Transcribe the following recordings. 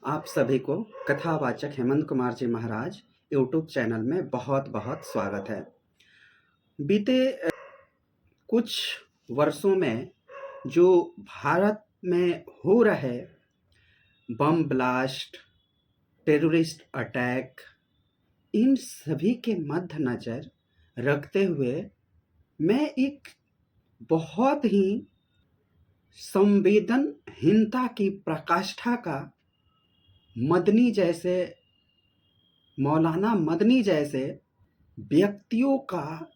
आप सभी को कथावाचक हेमंत कुमार जी महाराज यूट्यूब चैनल में बहुत बहुत स्वागत है। बीते कुछ वर्षों में जो भारत में हो रहे बम ब्लास्ट, टेररिस्ट अटैक, इन सभी के मद्देनज़र रखते हुए मैं एक बहुत ही संवेदनहीनता की प्रकाष्ठा का मौलाना मदनी जैसे व्यक्तियों का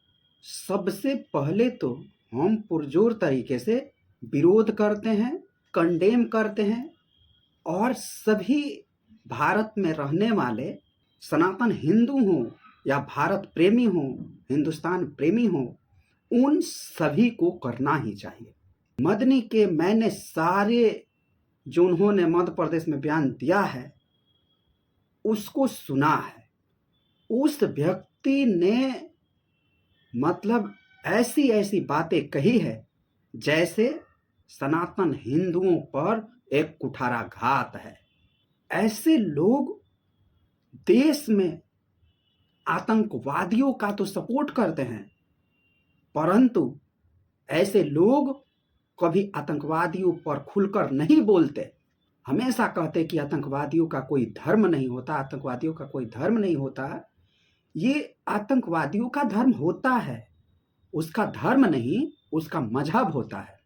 सबसे पहले तो हम पुरजोर तरीके से विरोध करते हैं, कंडेम करते हैं और सभी भारत में रहने वाले सनातन हिंदू हों या भारत प्रेमी हों, हिंदुस्तान प्रेमी हों, उन सभी को करना ही चाहिए। मदनी के मैंने सारे जो उन्होंने मध्य प्रदेश में बयान दिया है उसको सुना है। उस व्यक्ति ने मतलब ऐसी ऐसी बातें कही है जैसे सनातन हिंदुओं पर एक कुठाराघात है। ऐसे लोग देश में आतंकवादियों का तो सपोर्ट करते हैं, परंतु ऐसे लोग कभी आतंकवादियों पर खुलकर नहीं बोलते। हमेशा कहते कि आतंकवादियों का कोई धर्म नहीं होता, आतंकवादियों का कोई धर्म नहीं होता। ये आतंकवादियों का धर्म होता है, उसका धर्म नहीं, उसका मजहब होता है।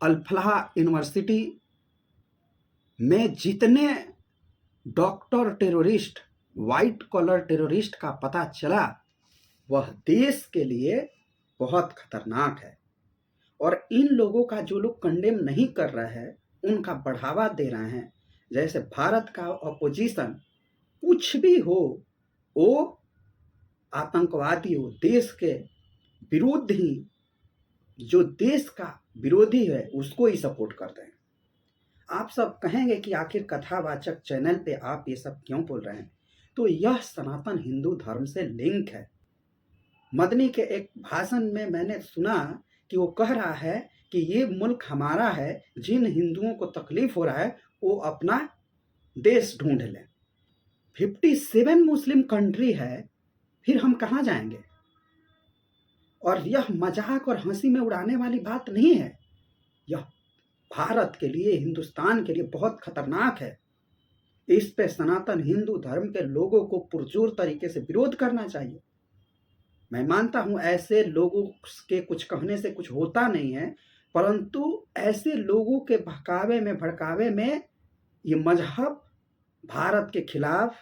अल-फलाह यूनिवर्सिटी में जितने doctor terrorist, white collar terrorist का पता चला, वह देश के लिए बहुत खतरनाक है। और इन लोगों का जो लोग कंडेम नहीं कर रहे हैं, उनका बढ़ावा दे रहे हैं। जैसे भारत का अपोजिशन कुछ भी हो, वो आतंकवादियों, देश के विरुद्ध ही, जो देश का विरोधी है उसको ही सपोर्ट करते हैं। आप सब कहेंगे कि आखिर कथावाचक चैनल पे आप ये सब क्यों बोल रहे हैं? तो यह सनातन हिंदू धर्म से लिंक है। मदनी के एक भाषण में मैंने सुना कि वो कह रहा है कि ये मुल्क हमारा है, जिन हिंदुओं को तकलीफ हो रहा है वो अपना देश ढूंढ लें। 57 मुस्लिम कंट्री है, फिर हम कहाँ जाएंगे? और यह मजाक और हंसी में उड़ाने वाली बात नहीं है। यह भारत के लिए, हिंदुस्तान के लिए बहुत खतरनाक है। इस पे सनातन हिंदू धर्म के लोगों को पुरजोर तरीके से विरोध करना चाहिए। मैं मानता हूं ऐसे लोगों के कुछ कहने से कुछ होता नहीं है, परंतु ऐसे लोगों के भड़कावे में ये मजहब भारत के खिलाफ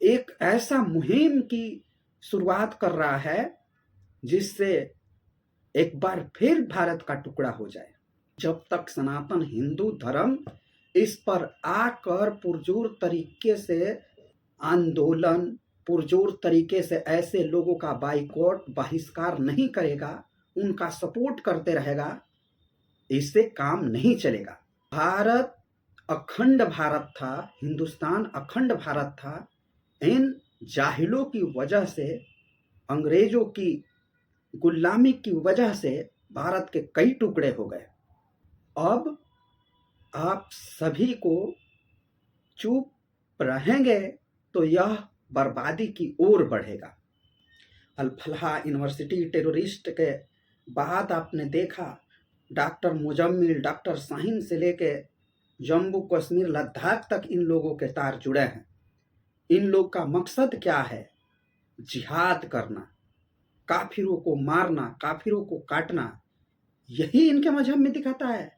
एक ऐसा मुहिम की शुरुआत कर रहा है जिससे एक बार फिर भारत का टुकड़ा हो जाए। जब तक सनातन हिंदू धर्म इस पर आकर पुरजोर तरीके से आंदोलन, पुरजोर तरीके से ऐसे लोगों का बाइकॉट, बहिष्कार नहीं करेगा, उनका सपोर्ट करते रहेगा, इससे काम नहीं चलेगा। भारत अखंड भारत था, हिंदुस्तान अखंड भारत था। इन जाहिलों की वजह से, अंग्रेजों की गुलामी की वजह से भारत के कई टुकड़े हो गए। अब आप सभी को चुप रहेंगे तो यह बर्बादी की ओर बढ़ेगा। अल-फलाह यूनिवर्सिटी टेररिस्ट के बाद आपने देखा डॉक्टर मुजम्मिल, डॉक्टर शाहीन से लेके जम्मू कश्मीर, लद्दाख तक इन लोगों के तार जुड़े हैं। इन लोग का मकसद क्या है? जिहाद करना, काफिरों को मारना, काफिरों को काटना, यही इनके मजहब में दिखाता है।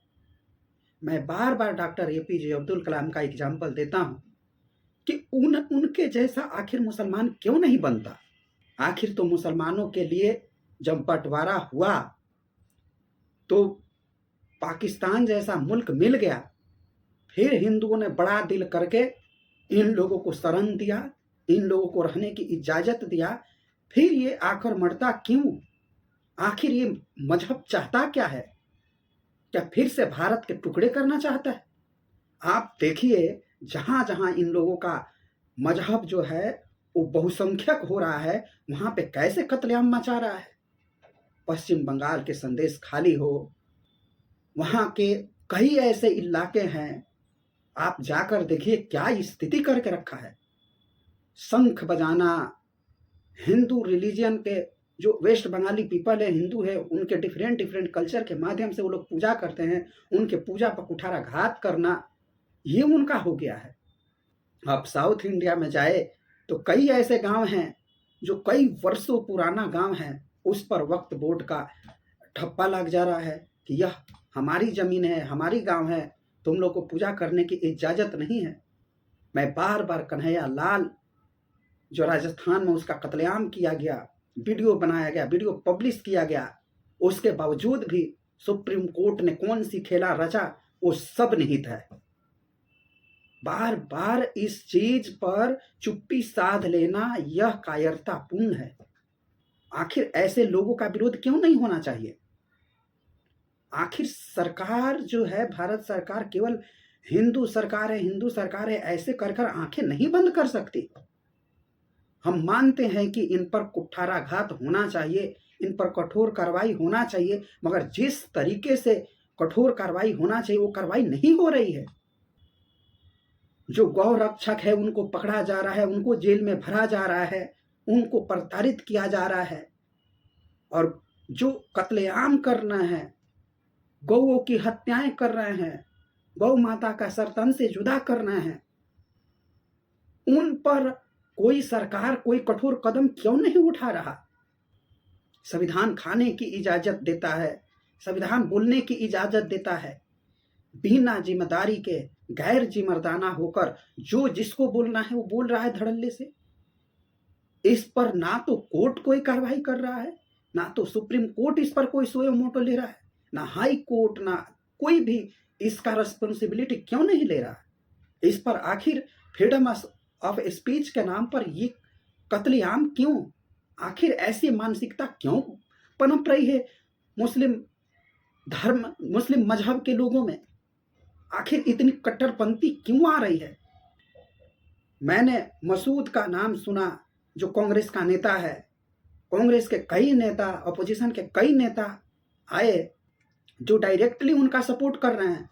मैं बार बार डॉक्टर एपीजे अब्दुल कलाम का एग्जाम्पल देता हूं कि उनके जैसा आखिर मुसलमान क्यों नहीं बनता? आखिर तो मुसलमानों के लिए जब बंटवारा हुआ तो पाकिस्तान जैसा मुल्क मिल गया, फिर हिंदुओं ने बड़ा दिल करके इन लोगों को शरण दिया, इन लोगों को रहने की इजाजत दिया। फिर ये आकर मरता क्यों? आखिर ये मजहब चाहता क्या है? क्या फिर से भारत के टुकड़े करना चाहता है? आप देखिए जहां जहां इन लोगों का मजहब जो है वो बहुसंख्यक हो रहा है, वहां पे कैसे कत्लेआम मचा रहा है। पश्चिम बंगाल के संदेश खाली हो, वहां के कई ऐसे इलाके हैं आप जाकर देखिए क्या स्थिति करके रखा है। शंख बजाना, हिंदू रिलीजियन के जो वेस्ट बंगाली पीपल है, हिंदू है, उनके डिफरेंट डिफरेंट कल्चर के माध्यम से वो लोग पूजा करते हैं, उनके पूजा पर कुठाराघात करना, ये उनका हो गया है। आप साउथ इंडिया में जाए तो कई ऐसे गांव हैं जो कई वर्षों पुराना गांव है, उस पर वक्फ बोर्ड का ठप्पा लग जा रहा है कि यह हमारी जमीन है, हमारी गांव है, तुम लोग को पूजा करने की इजाजत नहीं है। मैं बार बार कन्हैया लाल जो राजस्थान में उसका कत्लेआम किया गया, वीडियो बनाया गया, वीडियो पब्लिश किया गया, उसके बावजूद भी सुप्रीम कोर्ट ने कौन सी खेला रचा, वो सब निहित है। बार बार इस चीज पर चुप्पी साध लेना यह कायरतापूर्ण है। आखिर ऐसे लोगों का विरोध क्यों नहीं होना चाहिए? आखिर सरकार जो है, भारत सरकार केवल हिंदू सरकार है, हिंदू सरकार है ऐसे कर कर आंखें नहीं बंद कर सकती। हम मानते हैं कि इन पर कुठाराघात होना चाहिए, इन पर कठोर कार्रवाई होना चाहिए, मगर जिस तरीके से कठोर कार्रवाई होना चाहिए वो कार्रवाई नहीं हो रही है। जो गौ रक्षक है उनको पकड़ा जा रहा है, उनको जेल में भरा जा रहा है, उनको प्रताड़ित किया जा रहा है, और जो कत्लेआम करना है, गौओं की हत्याएं कर रहे हैं, गौ माता का सरतन से जुदा करना है, उन पर कोई सरकार कोई कठोर कदम क्यों नहीं उठा रहा? संविधान खाने की इजाजत देता है, संविधान बोलने की इजाजत देता है, बिना जिम्मेदारी के गैर जिम्मेदाराना होकर जो जिसको बोलना है वो बोल रहा है धड़ल्ले से। इस पर ना तो कोर्ट कोई कार्रवाई कर रहा है, ना तो सुप्रीम कोर्ट इस पर कोई सोए मोटो ले रहा है, ना हाई कोर्ट, ना कोई भी इसका रिस्पॉन्सिबिलिटी क्यों नहीं ले रहा? इस पर आखिर फ्रीडम ऑफ स्पीच के नाम पर ये कत्लेआम क्यों? आखिर ऐसी मानसिकता क्यों पनप रही है मुस्लिम धर्म, मुस्लिम मजहब के लोगों में? आखिर इतनी कट्टरपंथी क्यों आ रही है? मैंने मसूद का नाम सुना जो कांग्रेस का नेता है, कांग्रेस के कई नेता, अपोजिशन के कई नेता आए जो डायरेक्टली उनका सपोर्ट कर रहे हैं,